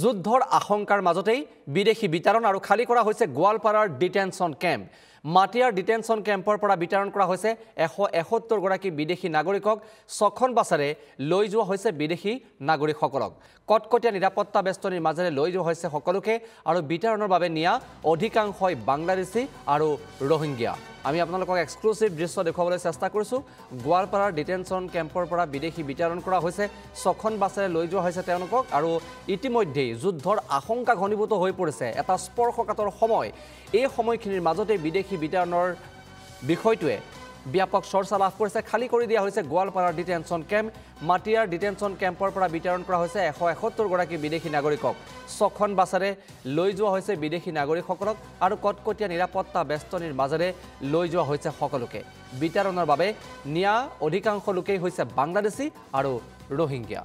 যুদ্ধৰ আশংকাৰ মাজতেই বিদেশী বিতৰণ আৰু খালি কৰা হৈছে গোৱালপাৰাৰ ডিটেনশ্যন কেম্প মাটিয়াৰ ডিটেনশ্যন কেম্পৰ পৰা বিতৰণ কৰা হৈছে 171 গৰাকী বিদেশী নাগৰিকক ছখন বাছেৰে লৈ যোৱা হৈছে বিদেশী নাগৰিকসকলক কটকটীয়া নিৰাপত্তা বেষ্টনীৰ মাজেৰে লৈ যোৱা হৈছে সকলোকে আৰু বিতৰণৰ বাবে নিয়া অধিকাংশই বাংলাদেশী আৰু ৰোহিংগিয়া আমি আপোনালোকক এক্সক্লুসিভ দৃশ্য দেখুৱাবলৈ চেষ্টা কৰিছো গোৱালপাৰাৰ ডিটেনশ্যন কেম্পৰ পৰা বিদেশী বিতৰণ কৰা হৈছে ছখন বাছেৰে লৈ যোৱা হৈছে তেওঁলোকক আৰু ইতিমধ্যে যুদ্ধৰ আশংকা ঘনীভূত হৈ পৰিছে এটা স্পৰ্শকাতৰ সময় এই সময়খিনিৰ মাজতে বিদেশী বিতৰণৰ বিষয়টোৱে ব্যাপক চৰ্চা লাভ কৰিছে খালি কৰি দিয়া হৈছে গোৱালপাৰাৰ ডিটেনশ্যন কেম্প মাটিয়াৰ ডিটেনশ্যন কেম্পৰ পৰা বিতৰণ কৰা হৈছে 171 গৰাকী বিদেশী নাগৰিকক ছখন বাছেৰে লৈ যোৱা হৈছে বিদেশী নাগৰিকসকলক আৰু কটকটীয়া নিৰাপত্তা বেষ্টনীৰ মাজেৰে লৈ যোৱা হৈছে সকলোকে বিতৰণৰ বাবে নিয়া অধিকাংশ লোকেই হৈছে বাংলাদেশী আৰু ৰোহিংগিয়া